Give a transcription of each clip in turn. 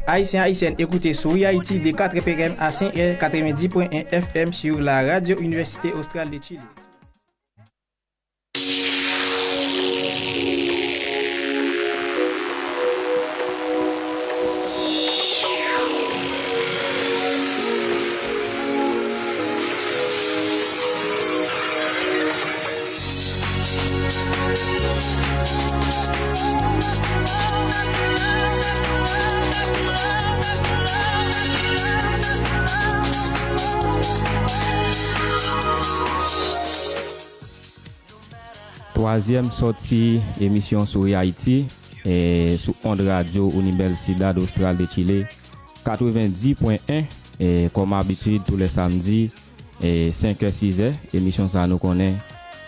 Haïtiens, Haïtiennes, écoutez Souri Haïti de 4 PM à 5R 90.1 FM sur la radio Université Australe de Chile. Troisième sortie émission sur Haïti et sous onde radio Universidad Austral de Chile 90.1 et comme habitude tous les samedis et 5h 6h émission ça nous connaît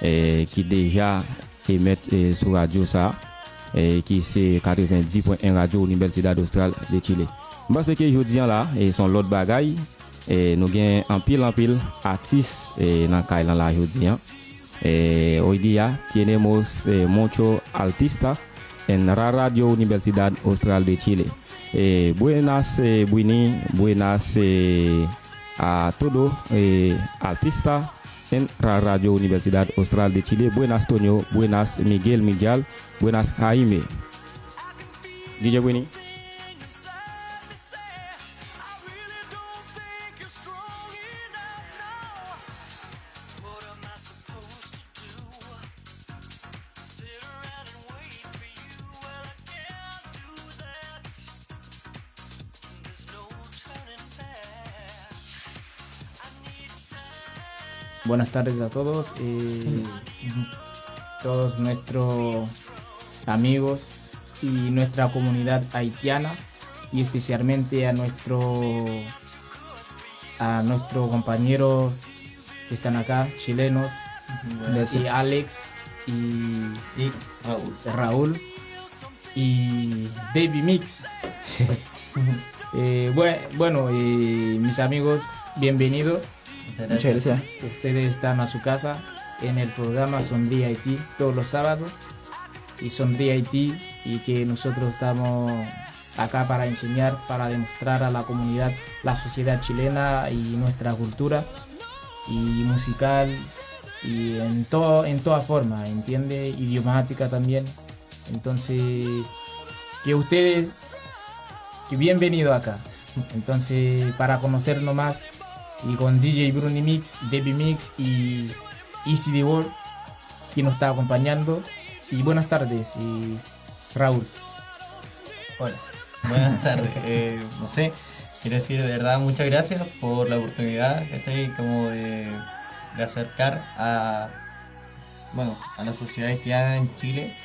et qui déjà émet sur radio ça et qui c'est 90.1 radio Universidad Austral de Chile. Parce que aujourd'hui là et son l'autre bagaille et nous gain en pile artistes et dans Kailan là aujourd'hui. Hoy día tenemos muchos artistas en la radio Universidad Austral de Chile. Buenas, buenas a todos artistas en la radio Universidad Austral de Chile. Buenas Toño, buenas Miguel Millal, buenas Jaime. DJ Winnie. Buenas tardes a todos, todos nuestros amigos y nuestra comunidad haitiana y especialmente a nuestros compañeros que están acá, chilenos, y Alex y Raúl y Baby Mix. Bueno, mis amigos, bienvenidos. Muchas gracias. Ustedes están a su casa en el programa Sonríe Haití todos los sábados y Sonríe Haití, y que nosotros estamos acá para enseñar, para demostrar a la comunidad la sociedad chilena y nuestra cultura y musical y en toda forma, ¿entiende? Idiomática también. Entonces, que ustedes, que bienvenido acá. Entonces, para conocernos más, y con DJ Bruni Mix, Baby Mix y Easy the World, que nos está acompañando. Y buenas tardes, y Raúl. Hola, buenas tardes. No sé, quiero decir de verdad muchas gracias por la oportunidad que estoy como de acercar a la sociedad haitiana en Chile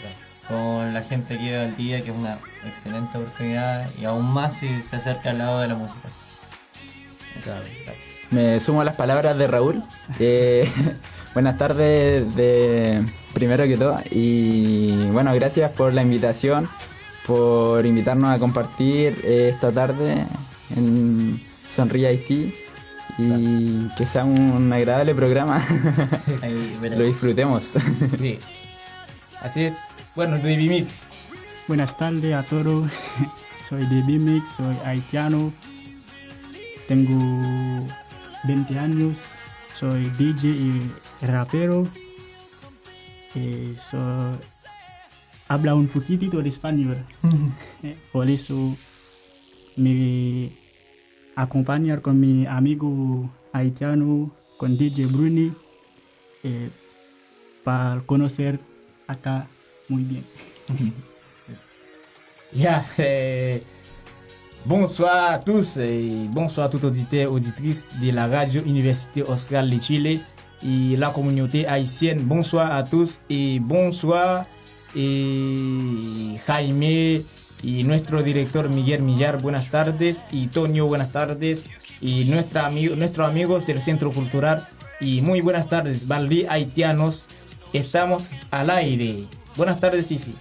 con la gente que lleva al día, que es una excelente oportunidad, y aún más si se acerca al lado de la música. Gracias. Me sumo a las palabras de Raúl. Buenas tardes primero que todo. Y bueno, gracias por la invitación, por invitarnos a compartir esta tarde en Sonríe Haití. Y que sea un agradable programa. Lo disfrutemos. Sí. Así es. Bueno, Baby Mix. Buenas tardes a todos. Soy Baby Mix, soy haitiano. Tengo 20 años, soy DJ y rapero, habla un poquitito de español, por eso me acompañar con mi amigo haitiano, con DJ Bruni, para conocer acá muy bien. Bonsoir à tous et bonsoir à tout auditeur, auditrice de la radio Université Austral de Chile et la communauté haïtienne. Bonsoir à tous et bonsoir Jaime y nuestro director Miguel Millar, buenas tardes, y Toño, buenas tardes, y nuestros amigos del Centro Cultural, y muy buenas tardes, Valdi Haitianos, estamos al aire. Buenas tardes, Sisi.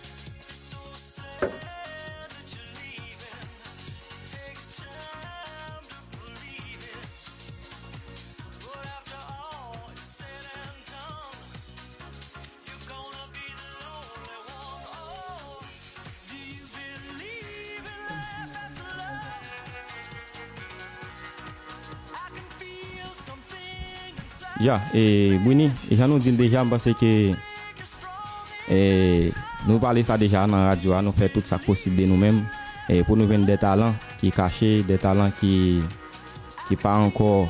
Ja, et Bruni, et j'en nous dit déjà parce que nous parlons ça déjà dans la radio, nous faisons tout ça possible de nous-mêmes et pour nous vendre des talents qui sont cachés, des talents qui pas encore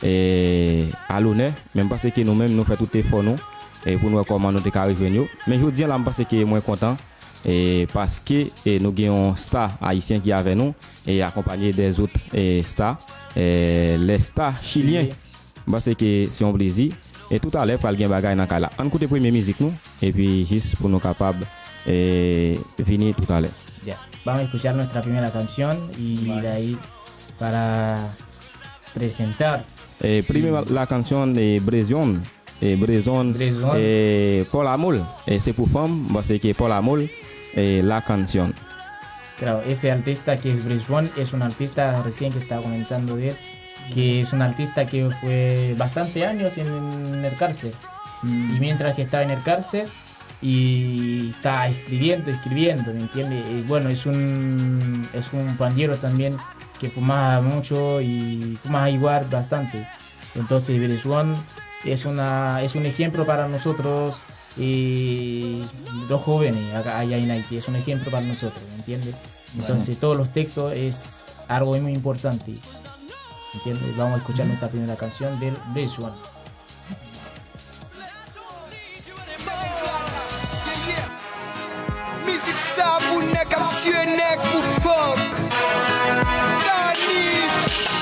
à l'honneur, même parce que nous-mêmes nous faisons tout effort nous et pour nous comment nous arriver. Mais je dis là parce que je suis moins content et parce que nous avons un star haïtien qui est avec nous et accompagné des autres stars, les stars chiliens. Parce que c'est un plaisir. Et tout à l'heure, pour le gain bagay dans kala. On écoute la première musique nous et puis juste pour nous capables venir tout à l'heure. Ya, vamos a escuchar nuestra primera canción y de ahí para presentar. Primero la canción de Brezon. Brezon. Paul Amol. C'est pour femme parce que Paul Amol la canción. Claro, ese artista que es Brezon es un artista recién que estaba comentando de él, que es un artista que fue bastante años en el cárcel. Y mientras que estaba en el cárcel y está escribiendo, ¿me entiendes? Y bueno, es un pandillero también que fumaba mucho y fumaba igual bastante. Entonces Brezon es un ejemplo para nosotros, los jóvenes allá en Haití, es un ejemplo para nosotros, ¿me entiendes? Entonces todos los textos es algo muy importante. ¿Entiendes? Vamos a escuchar nuestra primera canción del Brezon. Musique ça pour nek ap tue nek pour femme.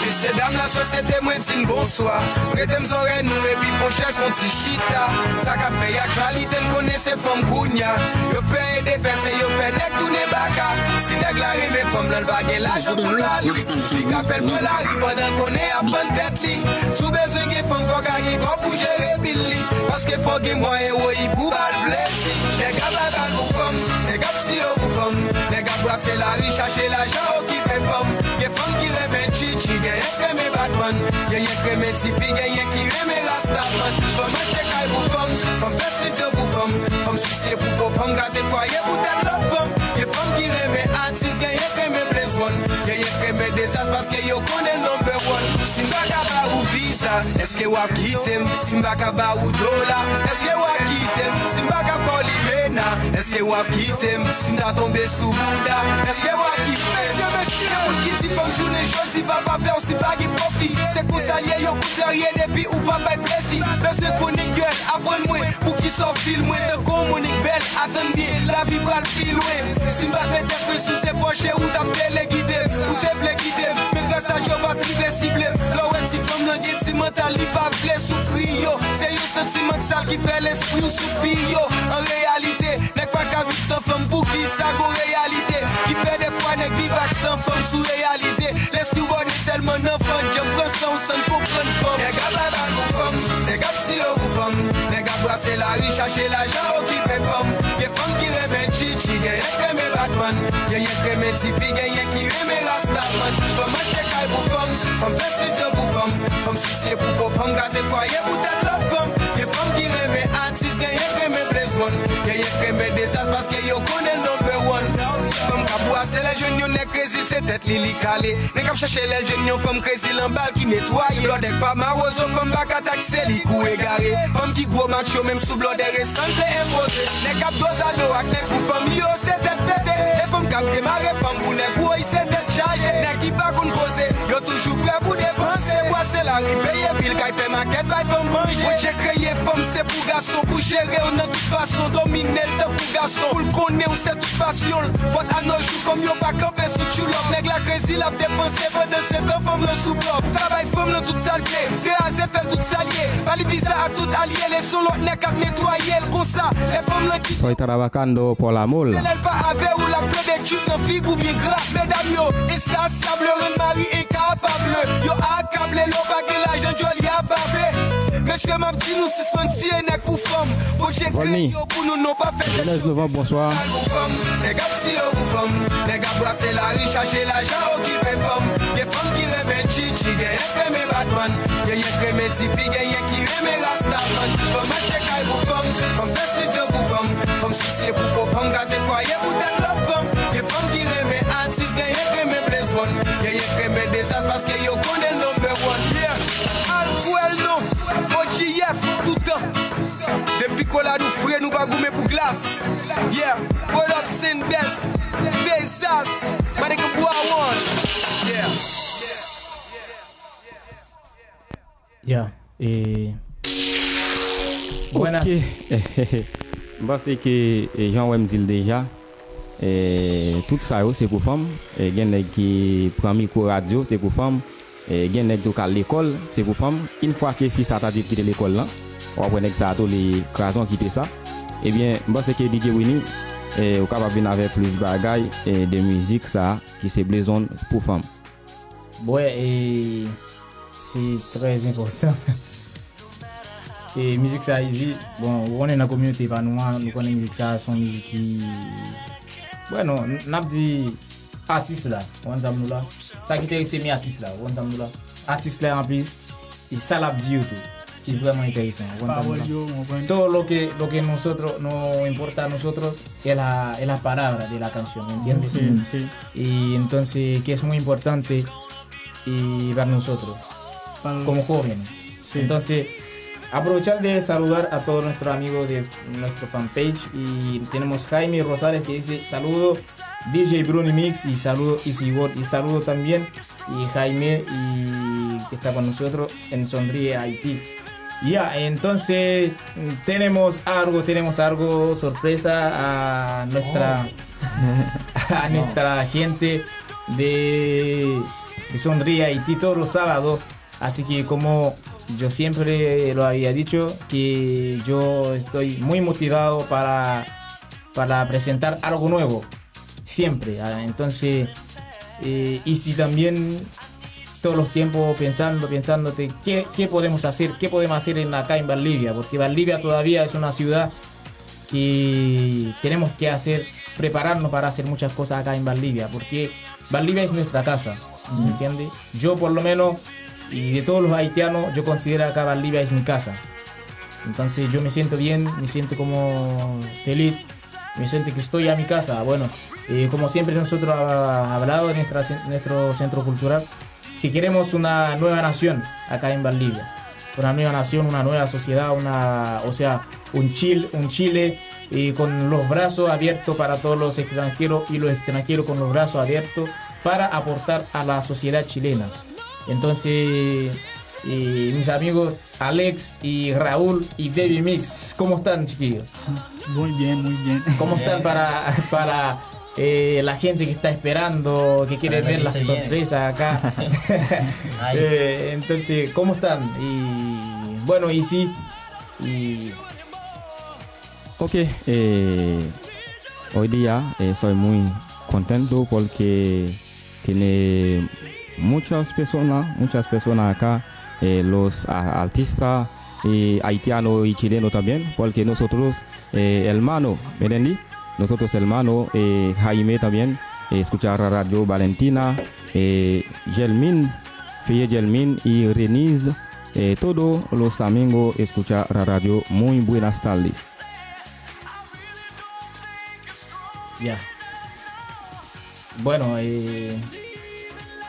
Messieurs dames la société moi dit bonsoir. Prêtez m'oreilles nous et puis ponchez son petit chita. Ça qu'a fait actualité me connaissez femme gounia. Yo fait des fesses yo fait nek tourner baka. Si nèg la rime femme dans le bagage l'argent pour la lui. Qui appelle pour la rime pendant qu'on est à bonne tête li. Sous besoin que femme faut gagner pour gérer billy. Parce que faut que moi et oui pour bal blessi. Nèg a la balle pour femme, nèg a si yo pour femme. Nèg a brasser la riche chercher l'argent qui fait femme. Que femme qui rêve chichi. Gagne crème Batman, gagne crème Tipeee, gagne qui reme Rastaman. Femme check pour femme vestide pour femme soucier pour femme, gazé foyer pour telle l'autre femme. Que femme qui reme artiste, gagne crème Blaze One, gagne crème désastre parce que yo connaît number one. Simbaka ba ou visa, est-ce que wap kitem? Simbaka ba ou dollar, est-ce que wap kitem? Simbaka Polimena, est-ce que wap kitem? Simba tombé sous Bouddha, est-ce que wap kitem? Monsieur, qui dit femme journée, choisi papa faire si pas qui profit. C'est pour ça lié yo coup rien depuis ou pas by plaisir. Parce que chronique gueule, apprends-moi pour qui sort film moi de communique belle, attends bien, la vie va le fil loin. Si m'a fait être sous ses poches ou t'as les guider, ou t'es blé guider, mais grâce à Dieu va triver ciblé. Là ouais si femme non guide, si mental il pas blé souffrir yo. C'est un sentiment sale qui fait l'esprit ou souffrir yo. En réalité, n'est pas qu'à vivre sans femme pour qui ça go réalité. Qui fait des fois n'est vivre sans femme sous réalisé. L'esprit bon est tellement enfant, j'aime prendre sans comprendre femme. Les gars là pour femme, les gars si yo pour femme, les gars brasser la riche, chercher l'argent qui fait femme. Les femmes qui rêvent chichi, gagne crème Batman, gagne crème Tipeee, gagne qui rêve Rastaman. Femme check pour femme vestide pour femme soucier pour femme, gazé foyer pour telle l'autre femme. Les femmes qui rêvent artiste, gagne crème Blaze One, gagne crème désastre parce que yo connaît number one. Femme qui brasser les jeunes yo n'est crazy, c'est tête lili calé. N'est qu'à chercher les jeunes yo femme crazy l'embal qui nettoie. L'odec pas ma rose, femme bac attaque c'est li coup égaré. Femme qui gros macho même sous blodé récent imposé. N'est qu'à dose à l'eau ak n'est pour femme yo c'est tête pété. Les femmes qui démarré femme pour n'est gros c'est tête chargé. N'est qui pas qu'on cause, yo toujours prêt pour dépenser. Boisser la rue payer pile qui fait maquette by femme manger. Moi j'ai créé femme c'est pour garçon pour gérer on de toute façon dominer le pour garçon. Pour le connaître c'est toute passion. Votre à nos jours comme yo pas camper sous tu l'homme. Nèg la crazy la dépenser pendant cette femme le sous-bloc. Travail femme le toute saleté. TAZ fait toute salier. Pas les visa à tout allié les solo nèg à nettoyer comme ça. Les femmes là qui Soy trabajando por la mole. elle pas avec ou la plein des tubes dans figue bien gras. Mesdames yo et ça sable le mari est capable. Yo accablé le bague l'argent joli à babé. Monsieur m'a dit nous suspendu nèg pour femme. Faut j'ai créé pour nous non pas fait. Genèse Levant, bonsoir. Les gars si yo pour femme, les gars brasser la riche, chercher l'argent qui fait femme. Les femmes qui rêvent chichi, gagne crème Batman, gagne crème Tipeee, gagne qui rêve Rastaman. Femme check pour femme vestide pour femme soucier pour femme, gazé foyer pour telle l'autre femme. Les femmes qui rêvent artiste, gagne crème Blaze One, gagne crème désastre parce que yo connaît number one. Yeah, al well no, Ochi Buenas. Ok. Parce que Jean Wem dit déjà, tout ça c'est pour femmes. Gen nèg qui prend micro radio c'est pour femmes. Gen nèg qui à l'école c'est pour femmes. Une fois que fils a dit quitter l'école là, on va prendre ça tous les raisons quitter ça. Eh bien, parce que DJ Winnie est capable venir avec plus bagaille de musique ça qui c'est besoin pour femmes. Ouais, et c'est très important. Et musique ça ici, bon, on est dans la communauté pas nous connaissons musique ça, son musique qui bueno, n'a dit artiste là, on s'aime nous là. Ça qui intéresse mes artistes là, on s'aime nous là. Artiste là en plus, et ça l'a dit tout. C'est vraiment intéressant. Todo lo que nosotros nos importa a nosotros es la palabra de la canción, ¿me entiendes? Sí, sí. Y entonces que es muy importante y para nosotros como jóvenes. Sí. Entonces aprovechar de saludar a todos nuestros amigos de nuestro fanpage y tenemos Jaime Rosales que dice saludo DJ Bruni Mix y saludo Isigor y saludo también y Jaime y que está con nosotros en Sonríe Haití. Ya, entonces tenemos algo sorpresa a nuestra gente de Sonríe Haití todos los sábados. Así que como yo siempre lo había dicho, que yo estoy muy motivado para presentar algo nuevo, siempre. Entonces, y si también todos los tiempos pensándote qué podemos hacer acá en Valdivia, porque Valdivia todavía es una ciudad que tenemos que prepararnos para hacer muchas cosas acá en Valdivia, porque Valdivia es nuestra casa, ¿me entiendes? Yo por lo menos, y de todos los haitianos, yo considero acá Valdivia es mi casa. Entonces yo me siento bien, me siento como feliz, me siento que estoy a mi casa. Bueno, como siempre nosotros hemos hablado en nuestro centro cultural, que queremos una nueva nación acá en Valdivia. Una nueva nación, una nueva sociedad, un Chile con los brazos abiertos para todos los extranjeros y los extranjeros con los brazos abiertos para aportar a la sociedad chilena. Entonces, mis amigos Alex y Raúl y Baby Mix, ¿cómo están, chiquillos? Muy bien, muy bien. ¿Cómo están para la gente que está esperando, que quiere ver las sorpresas acá? Entonces, ¿cómo están? Y bueno, y sí. Ok, hoy día soy muy contento porque tiene muchas personas acá, los artistas haitianos y chilenos también, porque nosotros hermanos, ¿entiendes? Nosotros hermanos, Jaime también, escuchar la radio Valentina, Gelmin, Fille Gelmin y Renise, todos los amigos escuchar la radio. Muy buenas tardes. Ya. Bueno,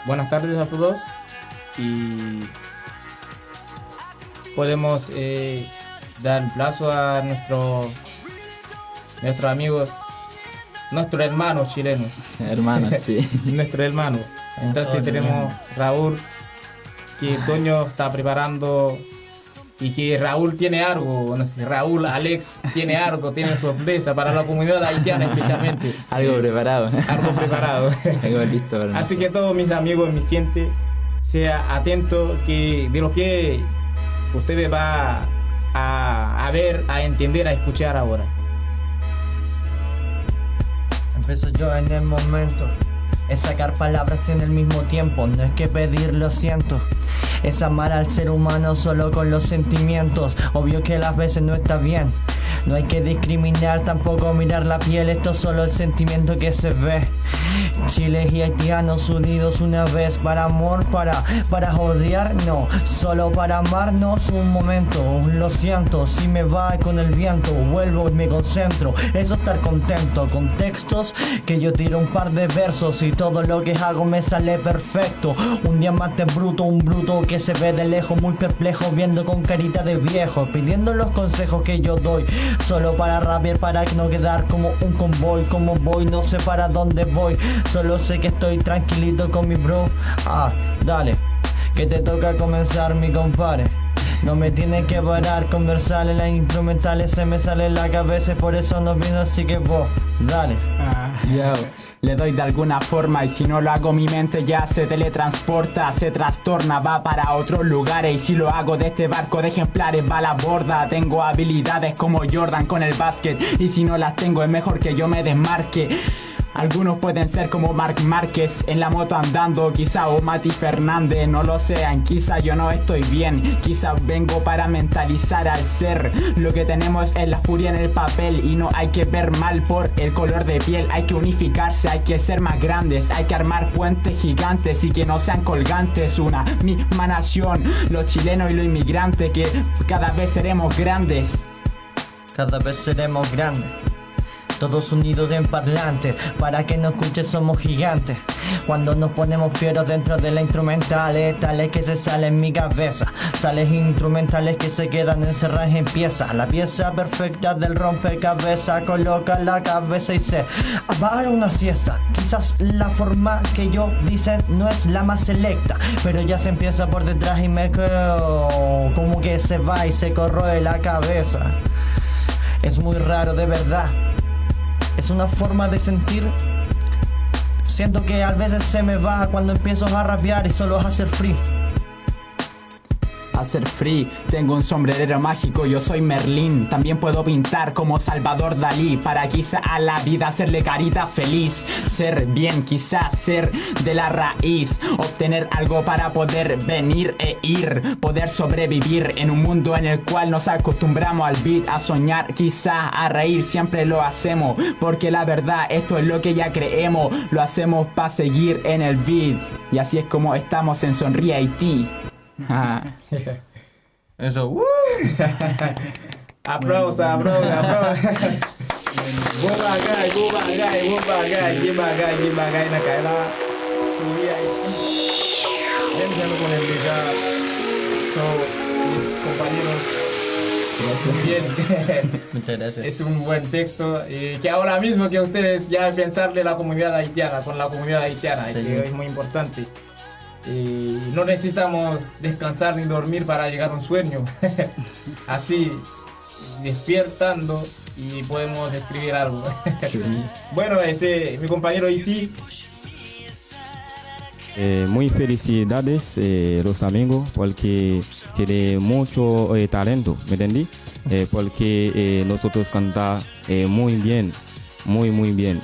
buenas tardes a todos y podemos dar el plazo a nuestros amigos, nuestros hermanos chilenos. Hermanos, sí. Nuestros hermanos. Entonces tenemos Raúl, que Toño está preparando y que Raúl tiene algo, no sé, Raúl, Alex tiene algo, tiene sorpresa para la comunidad haitiana especialmente. Algo preparado. Algo preparado. Algo listo para Así que todos mis amigos, mi gente, sea atento que de lo que ustedes van a ver, a entender, a escuchar ahora. Empiezo yo en el momento. Es sacar palabras en el mismo tiempo, no es que pedir lo siento. Es amar al ser humano solo con los sentimientos. Obvio que las veces no está bien. No hay que discriminar, tampoco mirar la piel, esto es solo el sentimiento que se ve. Chiles y haitianos unidos una vez, para amor, para odiar, no, solo para amarnos un momento. Lo siento, si me va con el viento, vuelvo y me concentro, eso estar contento. Con textos que yo tiro un par de versos y todo lo que hago me sale perfecto. Un diamante bruto, un bruto que se ve de lejos, muy perplejo, viendo con carita de viejo, pidiendo los consejos que yo doy, solo para rabiar, para no quedar como un convoy. Como voy, no sé para dónde voy, solo sé que estoy tranquilito con mi bro. Dale, que te toca comenzar, mi compadre. No me tiene que parar, conversar en las instrumentales, se me sale la cabeza y por eso no vino, así que vos, dale. Yo le doy de alguna forma y si no lo hago mi mente ya se teletransporta, se trastorna, va para otros lugares y si lo hago de este barco de ejemplares va a la borda. Tengo habilidades como Jordan con el básquet y si no las tengo es mejor que yo me desmarque. Algunos pueden ser como Marc Márquez en la moto andando, quizá o Mati Fernández, no lo sean, quizá yo no estoy bien, quizá vengo para mentalizar al ser. Lo que tenemos es la furia en el papel y no hay que ver mal por el color de piel, hay que unificarse, hay que ser más grandes, hay que armar puentes gigantes y que no sean colgantes, una misma nación, los chilenos y los inmigrantes, que cada vez seremos grandes. Cada vez seremos grandes. Todos unidos en parlantes, para que nos escuches somos gigantes. Cuando nos ponemos fieros dentro de la instrumentales, tales que se salen en mi cabeza, sales instrumentales que se quedan encerradas en pieza. La pieza perfecta del rompecabezas, coloca la cabeza y se va a una siesta. Quizás la forma que ellos dicen no es la más selecta, pero ya se empieza por detrás y me quedo como que se va y se corroe la cabeza. Es muy raro de verdad. Es una forma de sentir. Siento que a veces se me va cuando empiezo a rapear y solo a hacer free. Hacer free, tengo un sombrerero mágico, yo soy Merlín. También puedo pintar como Salvador Dalí, para quizá a la vida hacerle carita feliz. Ser bien, quizás ser de la raíz, obtener algo para poder venir e ir, poder sobrevivir en un mundo en el cual nos acostumbramos al beat, a soñar, quizá a reír, siempre lo hacemos, porque la verdad esto es lo que ya creemos, lo hacemos para seguir en el beat, y así es como estamos en Sonríe Haití. Eso, Aplausos. Bom bagay, na kaila. Souri Haití. Même ya lo ponen déjà. So, mis compañeros, bien. muchas gracias. Es un buen texto que ahora mismo que ustedes ya pensar de la comunidad haitiana, con la comunidad haitiana, Sí. es muy importante. No necesitamos descansar ni dormir para llegar a un sueño. Así, despiertando y podemos escribir algo. Bueno, mi compañero Isi. Muy felicidades, los amigos, porque tiene mucho talento, ¿me entendí? Porque nosotros cantamos muy bien, muy bien.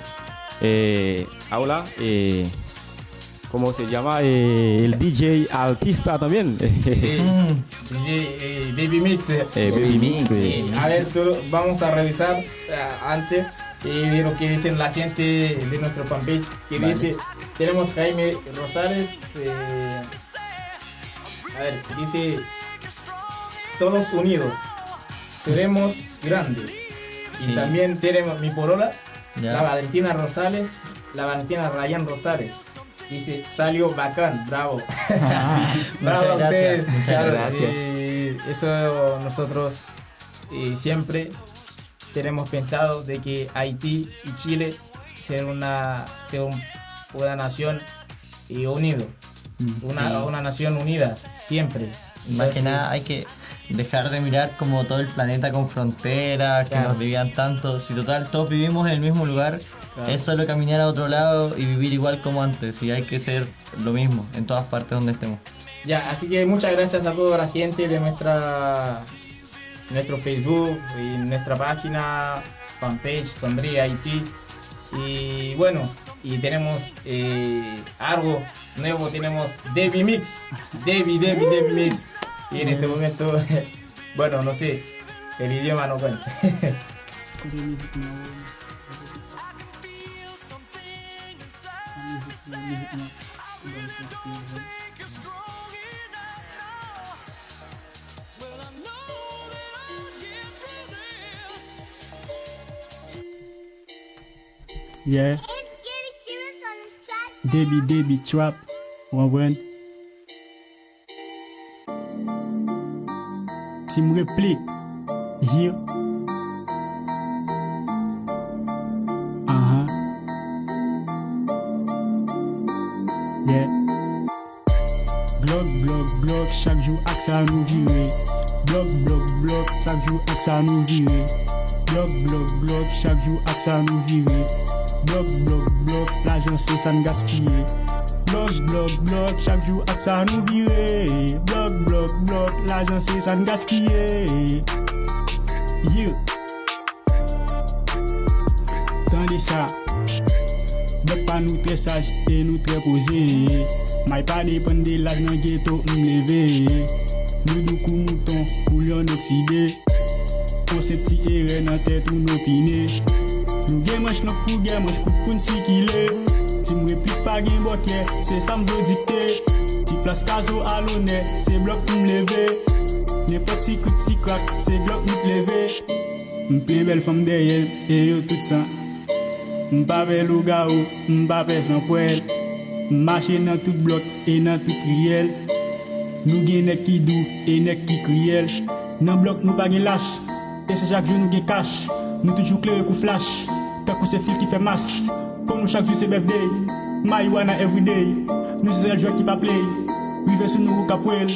Ahora, ¿cómo se llama? El DJ artista también. DJ Baby Mix. Baby Mix. A ver, vamos a revisar antes lo que dicen la gente de nuestro fanpage. Que Vale. dice, tenemos Jaime Rosales. A ver, dice, todos unidos seremos grandes. Y Sí. también tenemos mi porola, Ya. la Valentina Rosales, la Valentina Ryan Rosales. Dice, salió bacán, bravo. Bravo a Muchas gracias, ustedes. muchas Claro, gracias. eso nosotros siempre tenemos pensado de que Haití y Chile sea una nación unida. Una nación unida, siempre. Más que Entonces, nada hay que dejar de mirar como todo el planeta con fronteras, que Claro. nos dividan tanto. Si total todos vivimos en el mismo lugar, Claro. es solo caminar a otro lado y vivir igual como antes. Y hay que ser lo mismo en todas partes donde estemos. Ya, así que muchas gracias a toda la gente de nuestro Facebook y nuestra página, fanpage, Sonríe Haití. Y bueno, y tenemos algo nuevo, tenemos Debbie Mix. Debbie Mix. Y en este momento, bueno, no sé, el idioma no cuenta. Yeah. Debbie Trap. One. Team réplique. Here. Yeah. Blog, chaque jour axe à nous virer. Blok, blok, blok, chak jou ak sa nou vire. Blok, blok, blok, chak jou ak sa nou vire. Blok, blok, blok, l'ajan se san gaspille. Blok, blok, blok, chak jou ak sa nou vire. Blok, blok, blok, l'ajan se san gaspille. Yeah. Tande sa. Blok pa nou tre saj e nou tre pose. May pa depende laj nan ghetto m'leve. Nou dou kou mouton, kou lion okside. Pon se pti ere nan tèt ou nou pine. Nou gen manch nok pou gen manch kout pou nsi kile. Ti m replik pa gen bokye, se sa m do dikte. Ti plas kazo alone, se blok pou m'leve. Nepot ti kout ti krak, se blok nou pleve. M ple bel fam deryen, e yo tout san. M'pape louga ou, m'pape san poel. M'mache nan tout blok e nan tout riel. Nou gen nek ki dou e nek ki kriel. Nan blok nou pa gen lâche, e se chak jou nou gen cash. Nou toujou klere kou flash, takou se fil ki fe mas. Pou nou chak jou se birthday, marijuana everyday. Nou se zel jwe ki pa play, rive sou nou ka pwel.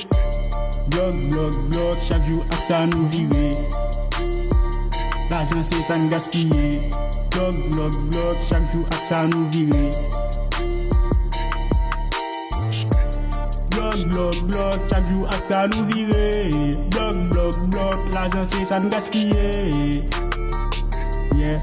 Blok, blok, blok, chak jou ak sa nou vire. L'ajan se san gaspille. Blok, blok, blok, chak jou ak sa nou vire. Blok, blok, blok, chak jou ak sa nou vire. Blok, blok, blok, l'ajan se san gaspille. Yeah.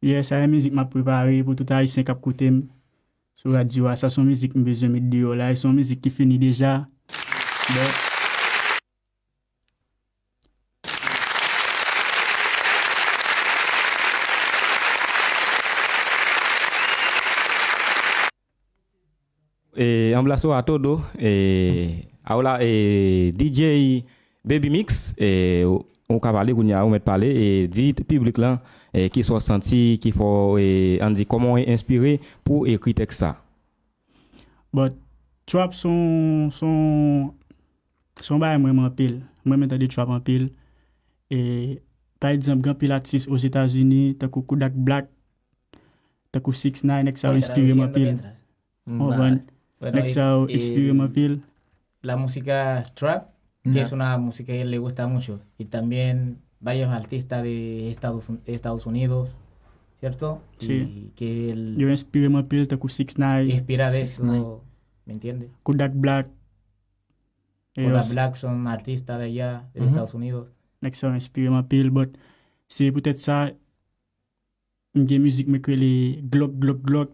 Yeah, sa yon müzik ma prepare pou tout haïtien kap koutem sou radio. Sa son müzik mbeze met diyo la. Son müzik ki fini deja. But, Amblaso a todo. Ahora DJ Baby Mix. On ka parler, on met parler et dit public là qui soit senti, qui faut on dit comment est inspiré pour écrire texte ça. but trap son bail vraiment pile. Moi m'entend des trap en pile. Et par exemple, grand pile artiste aux États-Unis, t'as Kodak Black, t'as 6ix9ine, nek ça inspiré moi pile. Bueno, Nek ça inspiré moi pile. La música trap, que es una música que le gusta mucho, y también varios artistas de Estados Unidos, ¿cierto? Sí. Y que él Yo inspiré moi pile, t'as 6ix9ine, inspira de 6ix9ine. eso, ¿me entiendes? Kodak Black. Kodak Black son artistas de allá, de Estados Unidos. Nek ça inspiré moi pile, but c'est peut-être ça, m'gen musique me crée Glock, Glock, Glock.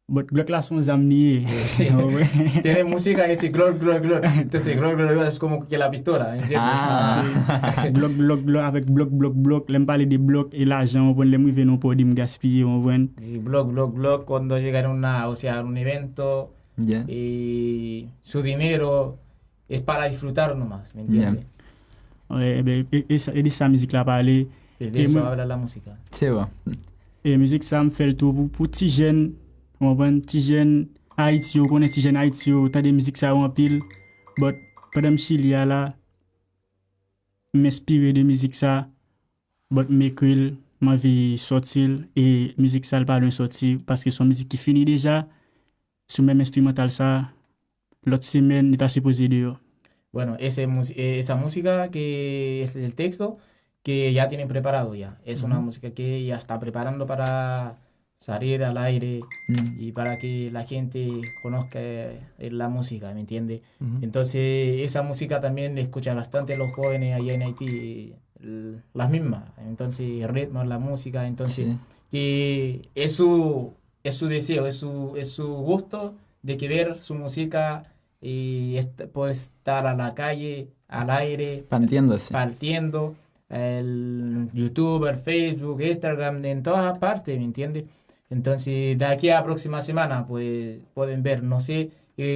But Glock là son zamnier. Tiene música que dice glor, glor, glor. Entonces, glor, glor, glor es como que la pistola, ¿entiendes? Bloc, bloc, bloc, avec bloc, bloc, bloc. L'aime parler des blocs et l'argent, on voit les mouver non pour me gaspiller, on voit. Sí, blog, blog, blog, cuando llegan a un evento Yeah. y su dinero es para disfrutar nomás, ¿me entiendes? Ouais, ben, et de sa musique là parler. Y de eso habla la música. C'est bon. Et musique ça me fait le tour pour petits jeunes, on voit petits jeunes Haïti, on connaît petits jeunes Haïti, t'as des musiques ça en pile. But pendant Chili là, m'inspirer de musique ça, but m'écrire, ma vie sortir et musique ça pas de sortir parce que son musique qui finit déjà sur même instrumental ça l'autre semaine il est supposé de. Bueno, esa música que es el texto que ya tienen preparado ya. Es una música que ya está preparando para salir al aire y para que la gente conozca la música, ¿me entiende? Entonces, esa música también le escuchan bastante los jóvenes allá en Haití, las mismas. Entonces, el ritmo, la música, entonces, y es su deseo, es su gusto de que ver su música y puede estar a la calle, al aire, partiendo, el YouTube, el Facebook, Instagram, en todas partes, ¿me entiendes? Entonces, de aquí a la próxima semana, pues pueden ver, no sé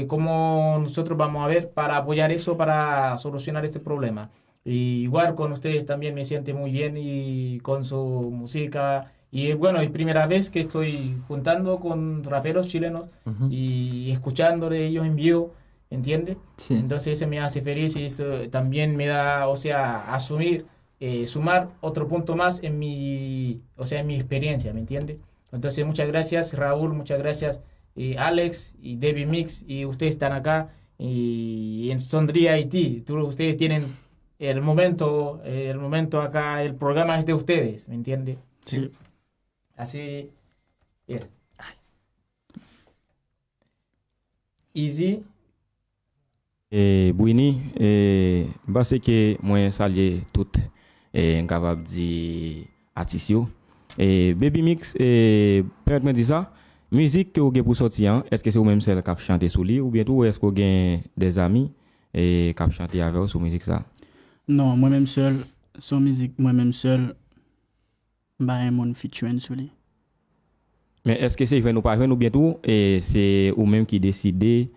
cómo nosotros vamos a ver para apoyar eso, para solucionar este problema. Y igual con ustedes también me siento muy bien y con su música. Y bueno, es primera vez que estoy juntando con raperos chilenos y escuchando de ellos en vivo, ¿entiendes? Sí. Entonces eso me hace feliz y eso también me da, o sea, sumar otro punto más en mi experiencia, ¿me entiendes? Entonces, muchas gracias, Raúl, muchas gracias, Alex y Debbie Mix, y ustedes están acá y en Sondría Haití. Ustedes tienen el momento acá, el programa es de ustedes, ¿me entiendes? Sí. Así es. Easy. Bwini, parce que moi saluer tout capable di artiste yo. Baby Mix, permettez-moi dire ça. Musique que vous avez pour sortir, est-ce que c'est vous même seul qui chanter sous lui ou bien tout est-ce que vous avez des amis qui chanter avec vous sur musique ça? Non, moi-même seul, son musique, moi-même seul, bah, un monde featuring sur lui. Mais est-ce que c'est nous pas ou bien tout et c'est vous même qui décidez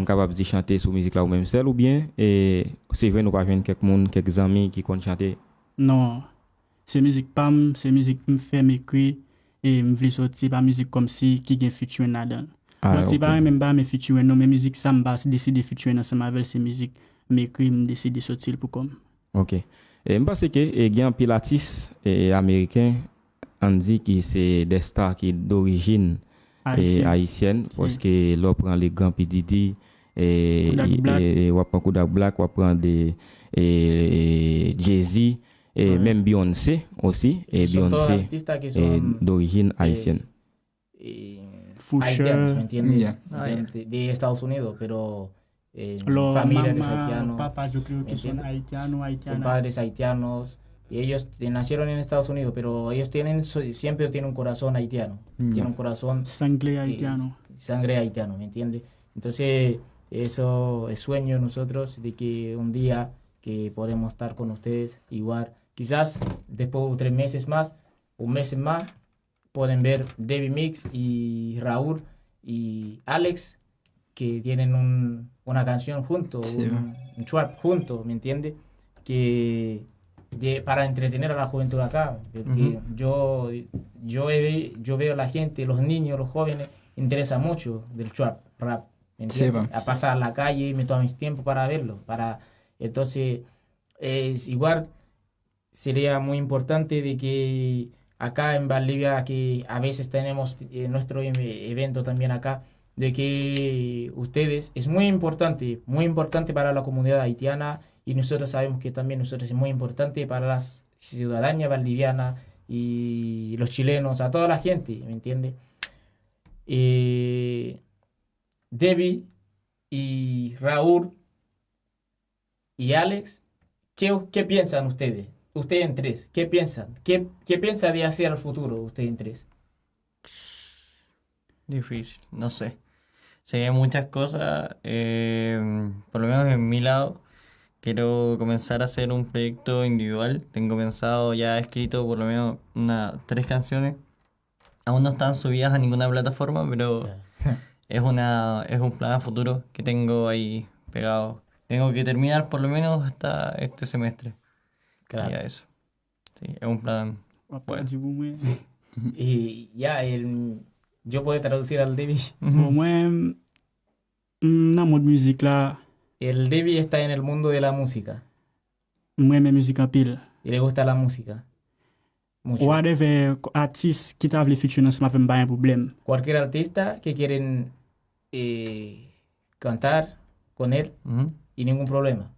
capable de chanter sur musique là ou même seul ou bien c'est nous pas quelques amis qui comptent chanter? Non, c'est musique pam, c'est musique me fait m'écrire et me veut sortir par musique comme si qui gagne featuring là-dedans. Donc c'est pas même pas mes featuring non, mais musique ça me va décider featuring ensemble avec ces musiques m'écrire me décider sortir pour comme. OK. Et me pense que il y a un pilatis américain on dit que c'est des stars qui d'origine haïtienne parce que l'on prend les grands P. Diddy et on prend Kodak Black, on prend des Jay-Z et même Beyoncé aussi et Beyoncé d'origine haïtienne. Haitianos, ¿me entiendes? De Estados Unidos, pero familia de haitianos. Papá, yo creo que son haitianos. Son padres haitianos. Y ellos nacieron en Estados Unidos, pero ellos siempre tienen un corazón haitiano. Tienen un corazón... Sangre haitiano. Sangre haitiano, ¿me entiendes? Entonces, eso es sueño de nosotros, de que un día que podemos estar con ustedes igual. Quizás después de 3 meses más, un mes más, pueden ver Debbie Mix y Raúl y Alex, que tienen una canción juntos, un trap juntos, ¿me entiendes? Para entretener a la juventud acá, porque yo veo a la gente, los niños, los jóvenes, interesa mucho del trap, rap, ¿me entiendes? A pasar a la calle y me tomo mis tiempo para verlo, entonces es igual sería muy importante de que acá en Bolivia, que a veces tenemos nuestro evento también acá, de que ustedes, es muy importante para la comunidad haitiana. Y nosotros sabemos que también nosotros es muy importante para la ciudadanía boliviana y los chilenos, a toda la gente, ¿me entiende? Debbie y Raúl y Alex, ¿qué piensan ustedes? Ustedes en tres, ¿qué piensan? ¿Qué piensan de hacer al futuro ustedes en tres? Difícil, no sé. Se ven muchas cosas, por lo menos en mi lado. Quiero comenzar a hacer un proyecto individual. Tengo pensado, ya escrito por lo menos 3 canciones. Aún no están subidas a ninguna plataforma, pero es un plan a futuro que tengo ahí pegado. Tengo que terminar por lo menos hasta este semestre. Claro. Ya eso. Sí, es un plan. Bueno. Sí. Y ya, yo puedo traducir al Debbie. Moi, dans mon musique là. El Debbie está en el mundo de la música. Moi, mes musiques en pile. Y le gusta la música. Mucho. Whatever artiste qui t'a voulu featurer ensemble avec pas un problème. Cualquier artista que quieren cantar con él y ningún problema.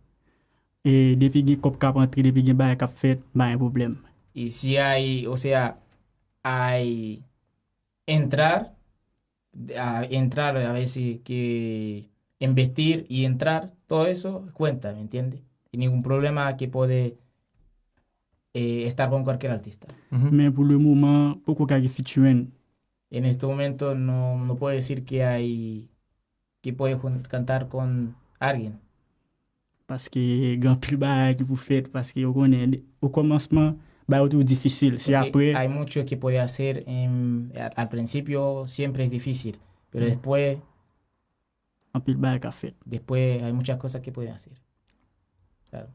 Et depuis que cop cap entrer, depuis que bail cap fait, pas un problème. Y si hay, o sea, hay entrar a veces que investir y entrar, todo eso cuenta, ¿me entiendes? Y ningún problema que puede estar con cualquier artista. Mais pour le moment, pourquoi qu'il featuring? En este momento no puedo decir que puede cantar con alguien. Parce que grand pile bail qui pour faire parce que on connaît au commencement va être difficile. Si après hay mucho que puede hacer al principio siempre es difícil, pero después Después hay muchas cosas que pueden hacer. Claro.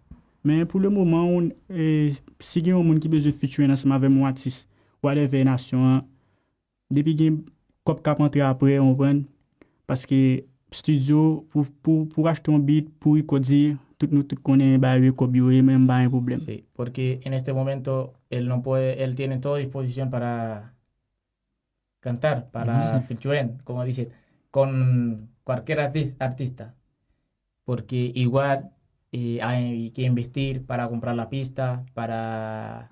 Mais pour le moment, si il y a un monde qui a besoin de featuring ensemble avec mon artiste, whatever nation, depuis que cop cap entrer après, on prend parce que studio pour acheter un beat, pour recorder, tout connaît bah copie même pas un problème. Sí, porque en este momento él tiene toda disposición para cantar, para featuring, como dicen, con cualquier artista. Porque igual hay que investir para comprar la pista, para,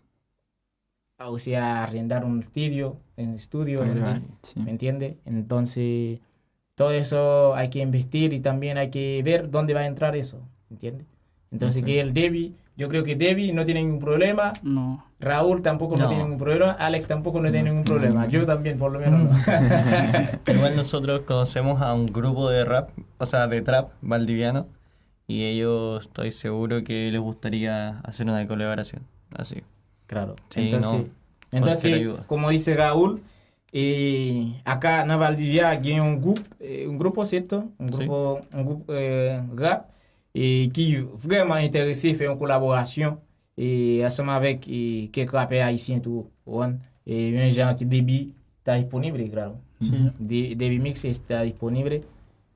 o sea, arrendar un estudio, Sí. ¿me entiende? Entonces, todo eso hay que investir y también hay que ver dónde va a entrar eso, ¿entiende? Entonces, que el Debbie, yo creo que Debbie no tiene ningún problema, No. Raúl tampoco no tiene ningún problema, Alex tampoco no tiene ningún problema, yo también por lo menos no. Igual nosotros conocemos a un grupo de rap, o sea, de trap valdiviano, y ellos estoy seguro que les gustaría hacer una colaboración. Así. Claro, Sí, entonces, no, cualquier ayuda. como dice Raúl, acá en Valdivia hay un grupo, ¿cierto? Sí. Un grupo rap qui vraiment intéressé faire une collaboration ensemble avec quelques rappeurs haïtiens tout. Et un genre qui Debbie está disponible, claro. Debbie Mix está disponible.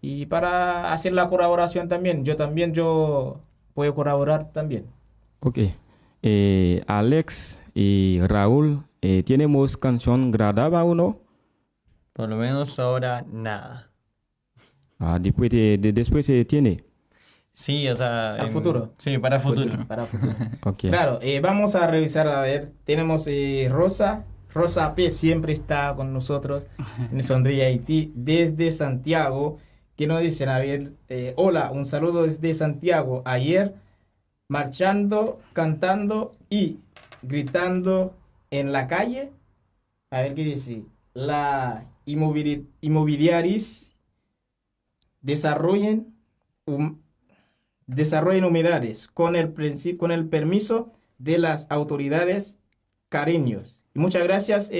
Y para hacer la colaboración también, yo puedo colaborar también. Ok. Alex y Raúl, ¿tenemos canción grabada o no? Por lo menos ahora nada. Después se tiene. Sí, o sea... Al futuro. Sí, para el futuro. Para futuro. Ok. Claro, vamos a revisar, a ver, tenemos Rosa P siempre está con nosotros en Sonríe Haití desde Santiago, que nos dicen, a ver, hola, un saludo desde Santiago, ayer marchando, cantando y gritando en la calle, a ver qué dice, la inmobiliaris desarrollen humedades con el permiso de las autoridades cariños. Y muchas gracias,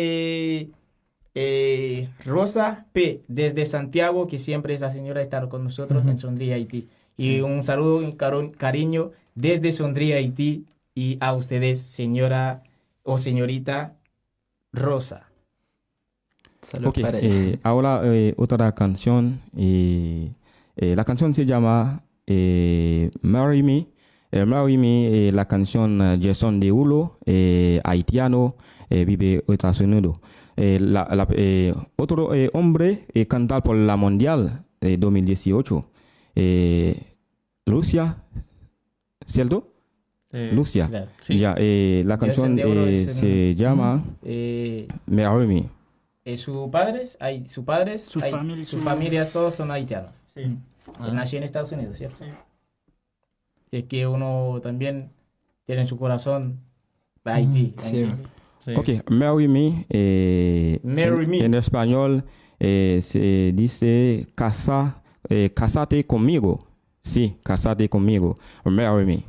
Rosa P. desde Santiago, que siempre esa señora está con nosotros en Sonríe Haití. Y un saludo y cariño desde Sonríe Haití y a ustedes, señora o señorita Rosa. Salud Ok, para ella. ahora otra canción. La canción se llama Marry Me. Marry Me, la canción Jason Derulo, haitiano, vive en Estados Unidos. Otro hombre canta por la Mundial 2018. Lucia, ¿cierto? Lucia. Claro. Sí. Ya, la canción Jason Derulo es se llama Marry Me. Sus familia- familias todos son haitianos. Sí. Él nació en Estados Unidos, ¿cierto? Es que uno también tiene en su corazón Haití. Sí. Sí. Ok, Marry Me. Marry Me. En español se dice casate conmigo. Sí, casate conmigo. Marry Me.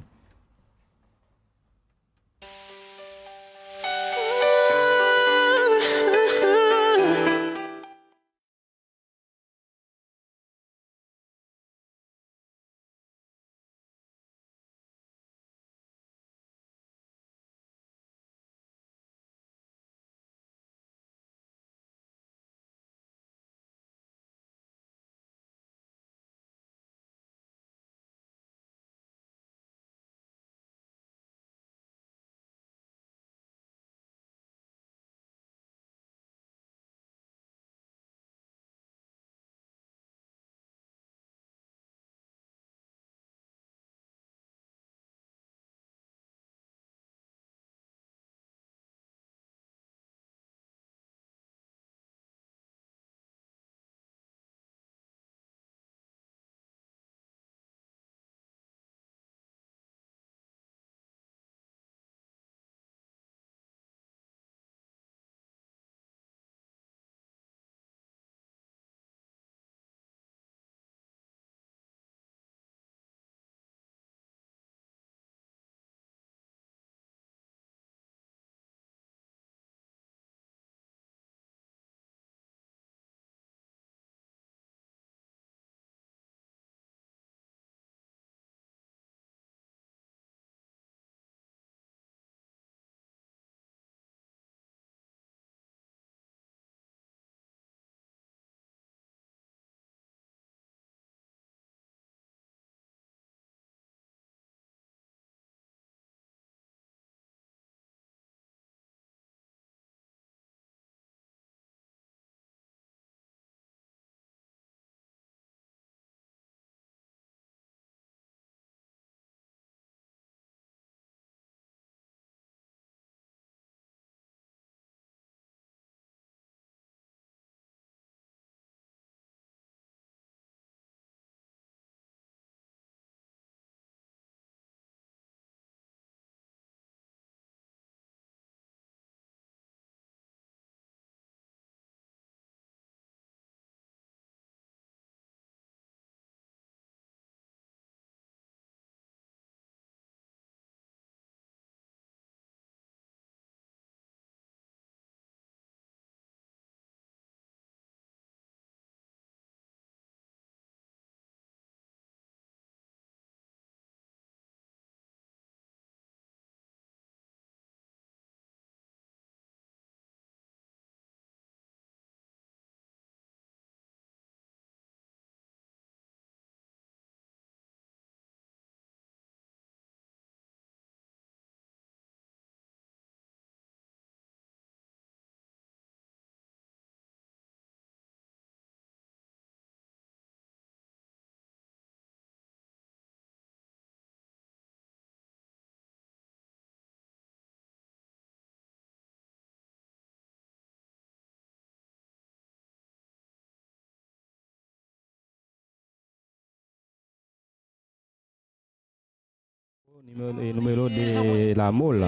Número de la mola.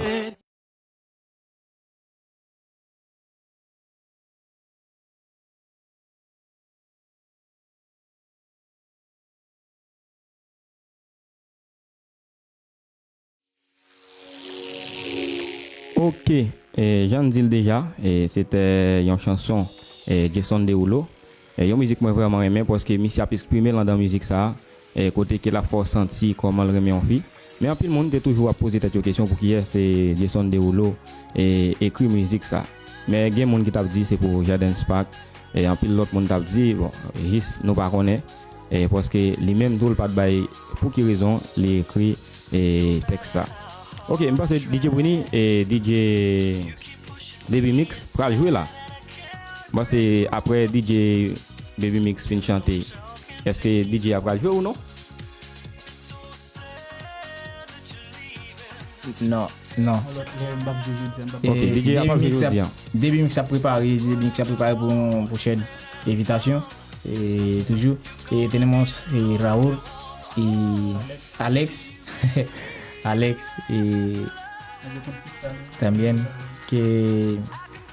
Ok, j'en dis déjà, c'était une chanson Jason Derulo. Une musique moi vraiment aimé parce que Missy a exprimé dans la musique ça, côté que la force senti comment le remet en vie. Mais en plus le monde est toujours à poser cette question pour qui est c'est Jason Derulo et écrit musique ça. Mais il y a des gens qui t'a dit c'est pour Jaden Spark et en plus l'autre monde t'a dit bon, juste nous pas connaît parce que lui-même tout le pas de bail pour quelle raison il écrit et texte ça. Ok, je pense que DJ Bruni et DJ Baby Mix pour jouer là. Moi c'est après DJ Baby Mix fin chanter. Est-ce que DJ a jouer ou non? Non, non. Ok, DJ a pas joué. Baby Mix a préparé pour une prochaine invitation. Et toujours. Et tenemos Raúl y Alex. Alex y también que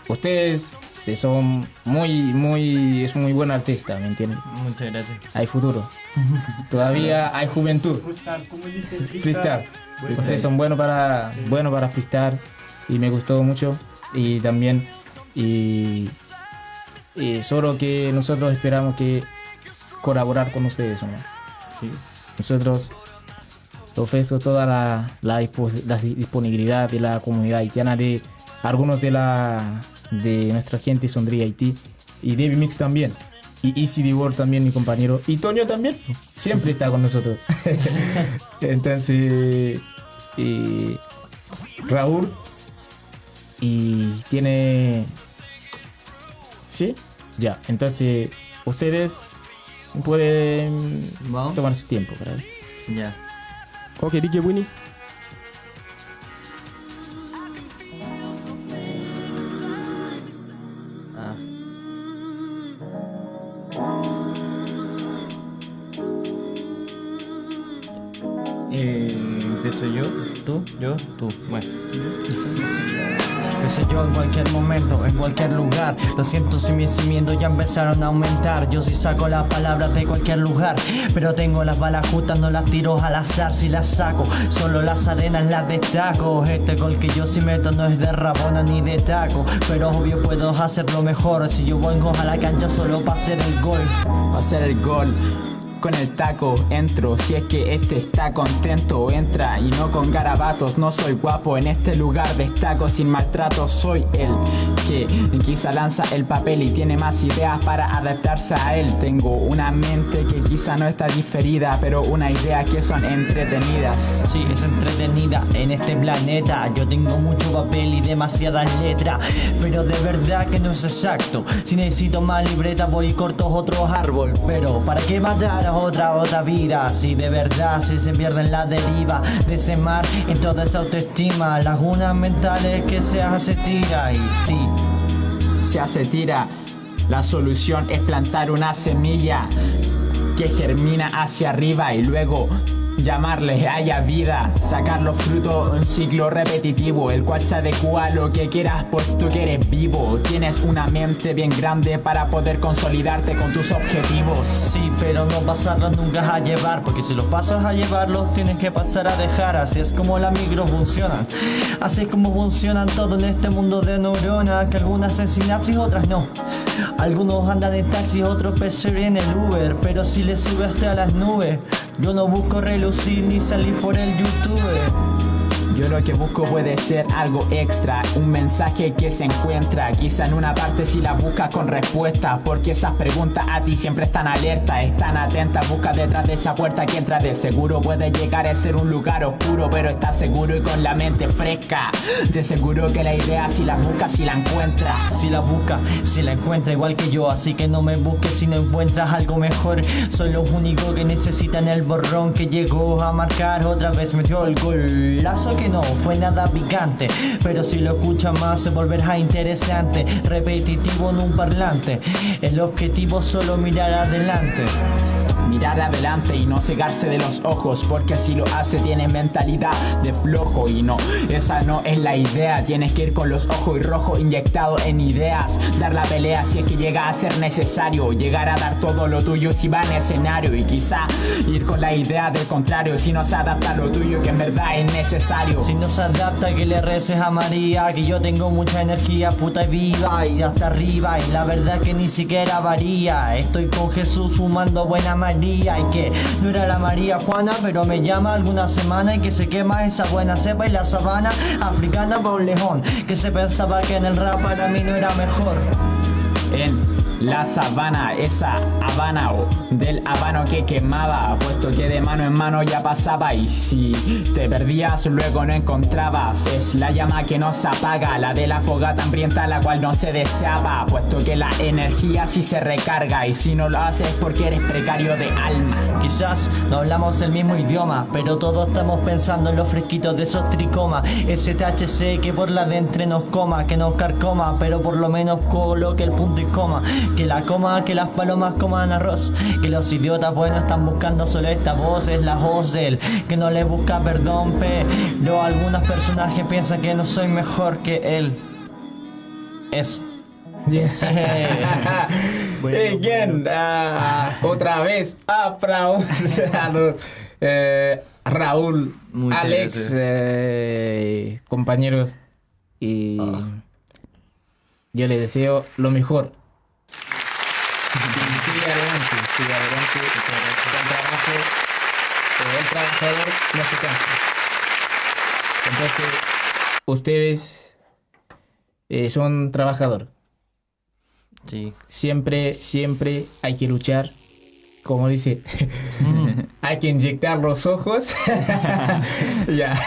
ustedes son es muy buen artista, ¿me entienden? Muchas gracias. Hay futuro. Todavía hay juventud. Freestyle. Ustedes son buenos para freestyle y me gustó mucho y también y solo que nosotros esperamos que colaborar con ustedes, ¿no? Sí. Nosotros ofrezco toda la disponibilidad de la comunidad haitiana, de algunos de nuestra gente Sondría Haití y David Mix también y Easy the World también, mi compañero, y Toño también siempre está con nosotros. Entonces Raúl y tiene sí ya, entonces ustedes pueden tomar su tiempo para ver. Ya. Ok, DJ Bruni. Empiezo yo, tú. Bueno. Empecé yo en cualquier momento, en cualquier lugar. Lo siento si mis cimientos ya empezaron a aumentar. Yo sí saco las palabras de cualquier lugar, pero tengo las balas justas, no las tiro al azar. Si las saco, solo las arenas las destaco. Este gol que yo sí meto no es de Rabona ni de taco, pero obvio puedo hacerlo mejor. Si yo vengo a la cancha solo para hacer el gol. Va a ser el gol. Con el taco entro, si es que este está contento, entra y no con garabatos. No soy guapo, en este lugar destaco sin maltrato. Soy el que quizá lanza el papel y tiene más ideas para adaptarse a él. Tengo una mente que quizá no está diferida, pero una idea que son entretenidas. Sí, es entretenida en este planeta. Yo tengo mucho papel y demasiadas letras, pero de verdad que no es exacto. Si necesito más libreta voy y corto otro árbol. Pero ¿para qué matar a otra vida? Si de verdad si se pierde en la deriva de ese mar, en toda esa autoestima, lagunas mentales que se hace tira y se hace tira. La solución es plantar una semilla que germina hacia arriba y luego llamarle haya vida, sacar los frutos, un ciclo repetitivo, el cual se adecua a lo que quieras, puesto que eres vivo. Tienes una mente bien grande para poder consolidarte con tus objetivos. Sí, pero no pasarlos nunca a llevar, porque si los pasas a llevar los tienes que pasar a dejar. Así es como las micros funcionan, así es como funcionan todo en este mundo de neuronas, que algunas en sinapsis, otras no. Algunos andan en taxi, otros perciben el Uber, pero si le subes a las nubes. Yo no busco relucir ni salir por el YouTube. Yo lo que busco puede ser algo extra, un mensaje que se encuentra quizá en una parte si la buscas con respuesta, porque esas preguntas a ti siempre están alertas, están atentas, busca detrás de esa puerta que entra. De seguro puede llegar a ser un lugar oscuro, pero estás seguro y con la mente fresca. De seguro que la idea si la buscas, si la encuentras. Si la buscas, si la encuentras igual que yo, así que no me busques si no encuentras algo mejor. Soy los únicos que necesitan el borrón que llegó a marcar otra vez, metió el golazo que no fue nada picante, pero si lo escuchas más se volverá interesante. Repetitivo en un parlante, el objetivo solo mirar adelante. mirar adelante y no cegarse de los ojos, porque si lo hace tiene mentalidad de flojo. Y no, esa no es la idea. Tienes que ir con los ojos rojos inyectados en ideas, dar la pelea si es que llega a ser necesario, llegar a dar todo lo tuyo si va en escenario, y quizá ir con la idea del contrario si no se adapta a lo tuyo que en verdad es necesario. Si no se adapta, que le reces a María, que yo tengo mucha energía puta y viva y hasta arriba, y la verdad que ni siquiera varía. Estoy con Jesús fumando buena María, y que no era la María Juana, pero me llama alguna semana, y que se quema esa buena cepa y la sabana africana pa' un lejón que se pensaba que en el rap para mí no era mejor. En la sabana, esa habana o del habano que quemaba, puesto que de mano en mano ya pasaba, y si te perdías luego no encontrabas. Es la llama que no se apaga, la de la fogata hambrienta la cual no se deseaba, puesto que la energía sí se recarga, y si no lo haces porque eres precario de alma. Quizás no hablamos el mismo idioma, pero todos estamos pensando en los fresquitos de esos tricomas, ese THC que por la de entre nos coma, que nos carcoma, pero por lo menos coloque el punto y coma. Que la coma, que las palomas coman arroz, que los idiotas buenos están buscando solo esta voz, es la voz del que no le busca perdón, pero algunos personajes piensan que no soy mejor que él. Eso. Yes. Again, otra vez aplausos a Raúl, Muchas Alex, compañeros, y yo les deseo lo mejor. Y sigue adelante, buen trabajo, el trabajador no se cansa. Entonces, ustedes son trabajadores. Sí. Siempre hay que luchar, como dice, hay que inyectar los ojos. Ya.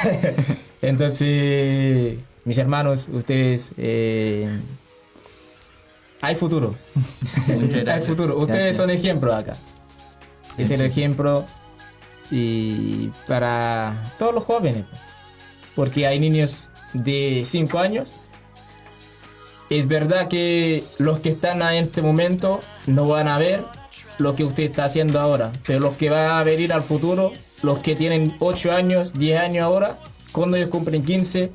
Entonces, mis hermanos, ustedes, hay futuro. Hay futuro. Ustedes son ejemplo acá. Es el ejemplo y para todos los jóvenes, porque hay niños de 5 años. Es verdad que los que están en este momento no van a ver lo que usted está haciendo ahora, pero los que van a venir al futuro, los que tienen 8 años, 10 años ahora, cuando ellos cumplen 15,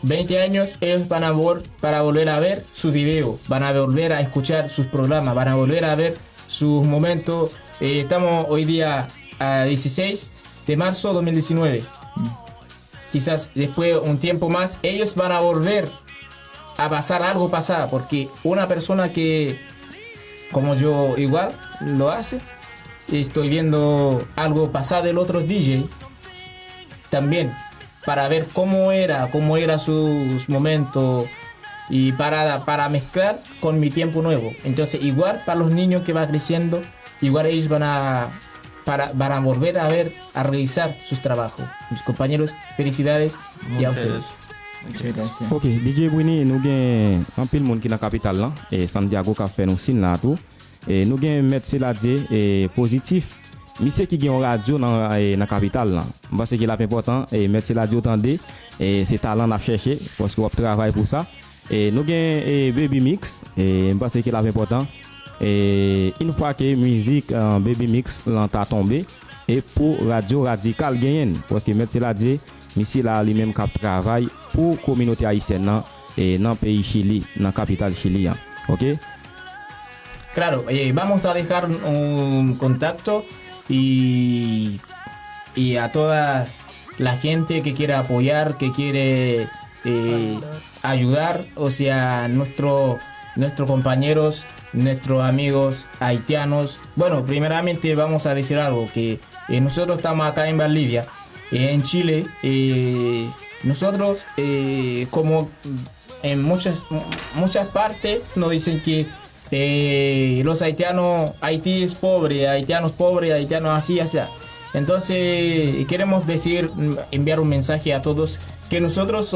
20 años, ellos van a volver a ver sus videos, van a volver a escuchar sus programas, van a volver a ver sus momentos. Estamos hoy día a 16 de marzo 2019. Quizás después un tiempo más, ellos van a volver a pasar algo pasado, porque una persona que, como yo igual, lo hace, estoy viendo algo pasado del otro DJ, también, para ver cómo era sus momentos y para mezclar con mi tiempo nuevo. Entonces igual para los niños que van creciendo, igual ellos van a volver a realizar sus trabajos. Mis compañeros, felicidades y a ustedes. Muchas gracias. Ok, DJ Brini, nous gen un pile monde qui dans capitale là et Santiago qui a fait nous signe là tout. Et nous gen mettre Seladje et positif. Monsieur qui gen radio dans capitale là. Parce que là important et mettre Seladje tendez et c'est talent à chercher parce qu'on travaille pour ça. Et nous gen Baby Mix et parce que là important et une fois que musique Baby Mix l'entend tomber et pour radio radical gagne parce que mettre Seladje Misi là lui-même qui travaille pour communauté haïtienne et dans pays Chili, dans capitale Chili. OK? Claro, vamos a dejar un contacto y a toda la gente que quiera apoyar, que quiere ayudar, o sea, nuestros compañeros, nuestros amigos haitianos. Bueno, primeramente vamos a decir algo, que nosotros estamos acá en Valdivia, en Chile. Nosotros, como en muchas partes nos dicen que los haitianos, Haití es pobre, haitianos así, así. Entonces queremos enviar un mensaje a todos que nosotros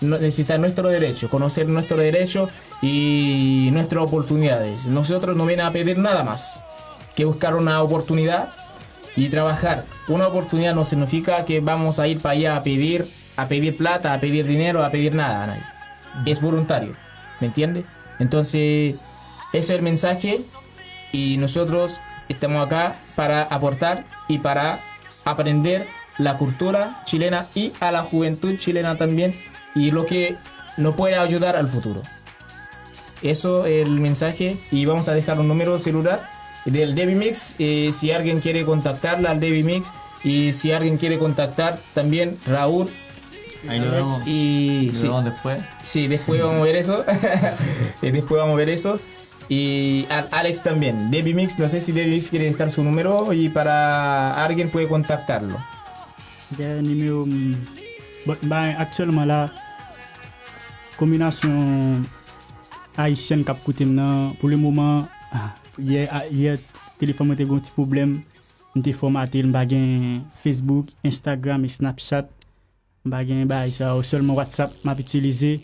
necesitamos nuestro derecho, conocer nuestro derecho y nuestras oportunidades. Nosotros no vienen a pedir nada más que buscar una oportunidad y trabajar. Una oportunidad no significa que vamos a ir para allá a pedir plata, a pedir dinero, a pedir nada a nadie. Es voluntario, ¿me entiende? Entonces, ese es el mensaje y nosotros estamos acá para aportar y para aprender la cultura chilena y a la juventud chilena también y lo que nos puede ayudar al futuro. Eso es el mensaje y vamos a dejar un número celular del Debbie Mix si alguien quiere contactarla al Debbie Mix y si alguien quiere contactar también Raúl. Ahí lo vemos. Y Lo vemos después. Sí, después vamos a ver eso. Después vamos a ver eso. Y Alex también. Debbie Mix, no sé si Debbie Mix quiere dejar su número y para alguien puede contactarlo. Le numéro actuellement la combination haïtienne cap koute maintenant pour le moment hier téléphone était un petit problème m'était formaté m'pa gen Facebook, Instagram et Snapchat m'pa gen ça seulement WhatsApp m'a utilisé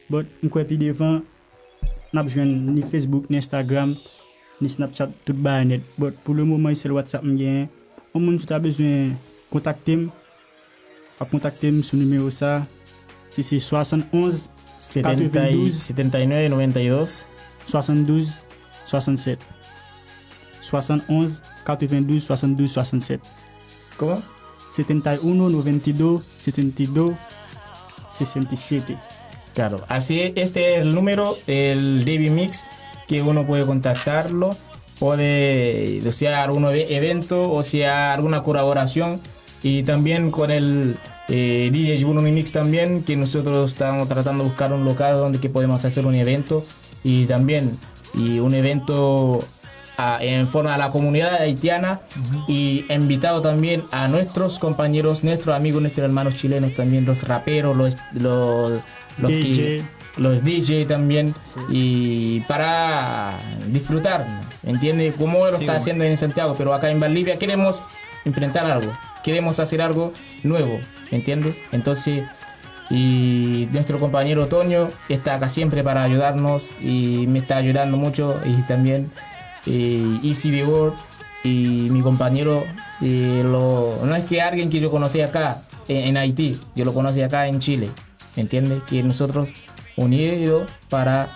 bon m'kwe pi devant n'a besoin ni Facebook ni Instagram ni Snapchat tout ba net bon pour le moment c'est le WhatsApp m'gen on moun tout a besoin contacter à contacter sur le numéro ça si c'est 71 92 79 92 72 67 71 92 72 67 ¿Cómo? 71 92 72 67. Claro, así es, este es el número, el Debbie Mix, que uno puede contactarlo, puede desear algún evento o sea alguna colaboración y también con el DJ Bruno Mix también, que nosotros estamos tratando de buscar un local donde que podemos hacer un evento y también un evento en forma a la comunidad haitiana y invitado también a nuestros compañeros, nuestros amigos, nuestros hermanos chilenos también, los raperos, los DJ también y para disfrutar, ¿entiendes? Como lo está haciendo en Santiago, pero acá en Valdivia queremos enfrentar algo, queremos hacer algo nuevo, ¿entiendes? Entonces, y nuestro compañero Toño está acá siempre para ayudarnos y me está ayudando mucho y también Easy Vigor y mi compañero no es que alguien que yo conocí acá en Haití, yo lo conocí acá en Chile, ¿entiendes? Que nosotros unidos para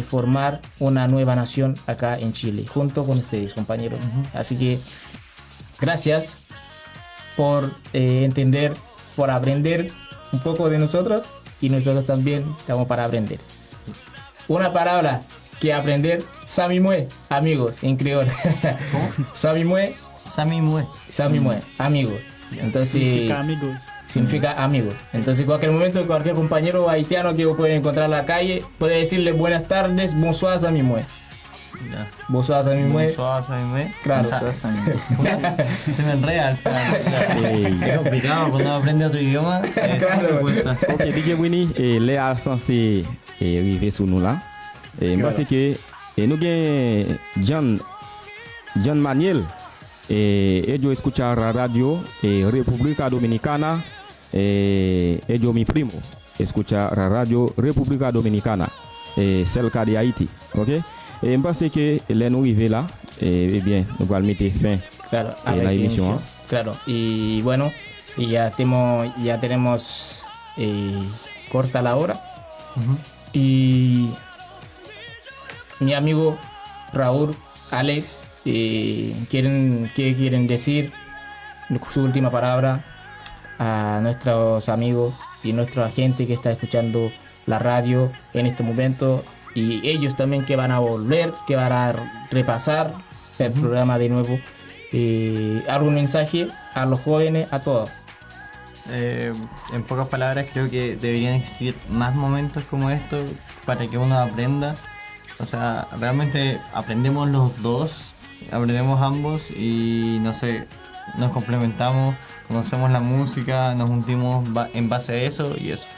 formar una nueva nación acá en Chile, junto con ustedes, compañeros. Así que gracias por entender, por aprender un poco de nosotros y nosotros también estamos para aprender. Una palabra que aprender, Samimue, amigos, en criol. Samimue, amigos. Entonces significa amigos. Entonces en cualquier momento cualquier compañero haitiano que puede encontrar en la calle puede decirle buenas tardes, bonsoir Samimue. Bonsoir Samimue. Claro. Se me enreda al final. Es complicado cuando aprende otro idioma. Claro. Cuesta. Ok, DJ Winnie, les a censé arriver sur nous là. Parce que nous avons John Manuel et yo escuchar la radio República Dominicana yo mi primo escuchar la radio República Dominicana cerca de Haïti, ok? Et parce que les nous arrivés là eh bien nous allons mettre fin a la émission. Claro, y bueno, y ya tenemos corta la hora. Y mi amigo Raúl, Alex, ¿qué quieren decir su última palabra a nuestros amigos y nuestra gente que está escuchando la radio en este momento y ellos también que van a volver, que van a repasar el programa de nuevo? ¿Algún mensaje a los jóvenes, a todos? En pocas palabras, creo que deberían existir más momentos como estos para que uno aprenda. O sea, realmente aprendemos los dos, aprendemos ambos y no sé, nos complementamos, conocemos la música, nos unimos en base a eso y eso.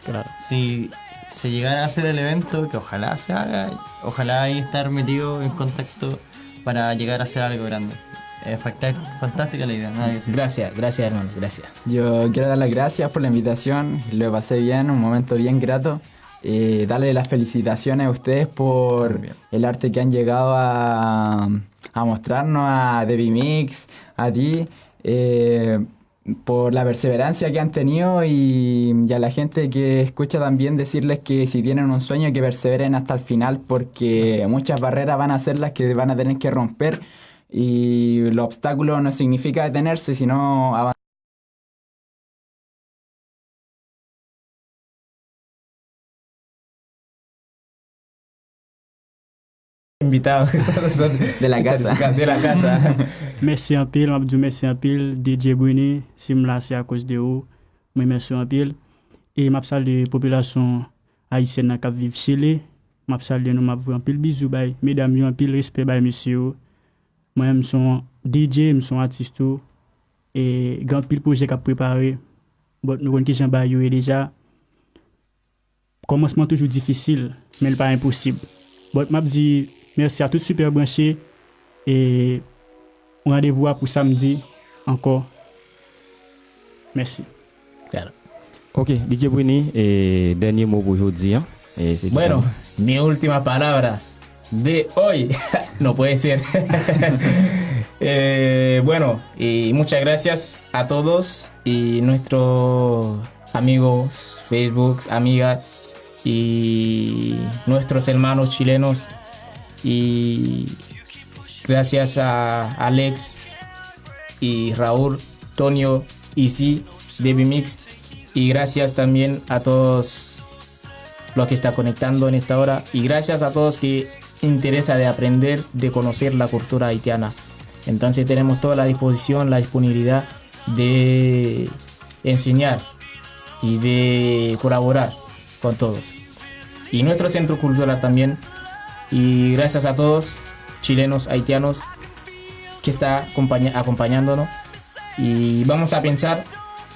Claro. Si se llegara a hacer el evento, que ojalá se haga, ojalá ahí estar metido en contacto para llegar a hacer algo grande. Fantástica la idea, nada que decir. Gracias hermanos, gracias. Yo quiero dar las gracias por la invitación, lo pasé bien, un momento bien grato. Darle las felicitaciones a ustedes por el arte que han llegado a mostrarnos, a Debbie Mix, a ti, por la perseverancia que han tenido y a la gente que escucha también decirles que si tienen un sueño que perseveren hasta el final porque muchas barreras van a ser las que van a tener que romper Y el obstáculo no significa detenerse, sino avanzar. Invitados De la casa. De la casa. Merci en pile, m'a dit merci en pile, DJ Bruni, si me là c'est à cause de vous. Moi merci en pile. Et m'a salué population haïtienne qui vivent Chili. M'a salué nous m'a en pile bisous bay mesdames yo en pile respect bay monsieur. Moi je suis DJ, je suis artiste et grand pile projet qu'a préparé. Bon nous connaissons qui Jean Bayou déjà. Commencement toujours difficile, mais pas impossible. Bon m'a dit merci à tous super branchés et on rendez-vous pour samedi encore. Merci. Claro. Ok, DJ Bruni, dernier mot pour aujourd'hui. Hein? Bueno, mi última palabra de hoy. No puede ser. Bueno, y muchas gracias a todos y nuestros amigos, Facebook, amigas y nuestros hermanos chilenos. Y gracias a Alex y Raúl, Tonio, Easy, Baby Mix. Y gracias también a todos los que están conectando en esta hora. Y gracias a todos que interesa de aprender, de conocer la cultura haitiana. Entonces tenemos toda la disposición, la disponibilidad de enseñar y de colaborar con todos. Y nuestro centro cultural también. Y gracias a todos, chilenos, haitianos, que está acompañándonos. Y vamos a pensar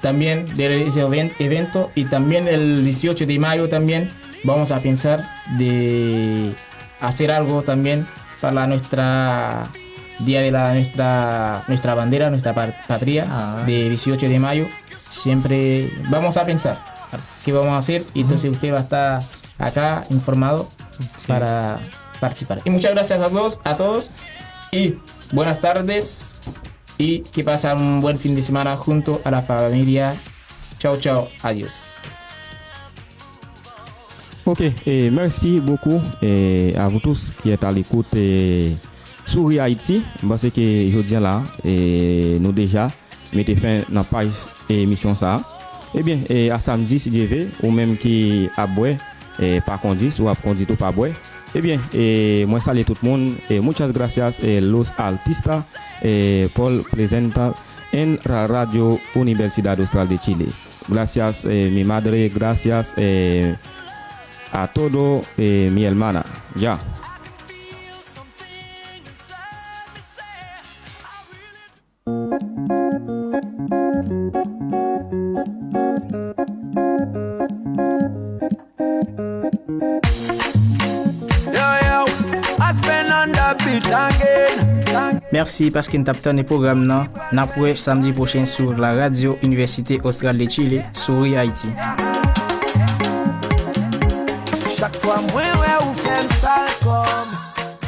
también de ese evento, y también el 18 de mayo también vamos a pensar de hacer algo también para nuestra día de nuestra bandera, nuestra patria, de 18 de mayo. Siempre vamos a pensar qué vamos a hacer, y entonces usted va a estar acá informado para participar. Y muchas gracias a todos y buenas tardes, y que pasen un buen fin de semana junto a la familia. Chao, chao, adiós. Ok, merci beaucoup à vous tous qui êtes à l'écoute sur Haïti. Parce que aujourd'hui là, nous déjà mettez fin à la page émission ça. Eh bien, à samedi si Dieu veut, ou même qui a boire, pas conduit, ou a conduit ou pas boire. Eh bien, moi salue tout le monde. Muchas gracias los artistas por presentar en la Radio Universidad Austral de Chile. Gracias mi madre, gracias a todo mi hermana. Ya. Merci parce que nous avons le programme nan samedi prochain sur la Radio Université Austral de Chile, sur Haïti.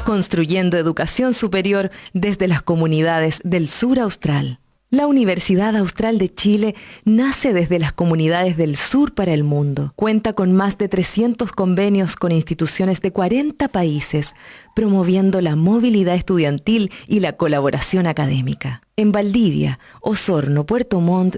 Construyendo educación superior desde las comunidades del sur austral. La Universidad Austral de Chile nace desde las comunidades del sur para el mundo. Cuenta con más de 300 convenios con instituciones de 40 países, promoviendo la movilidad estudiantil y la colaboración académica. En Valdivia, Osorno, Puerto Montt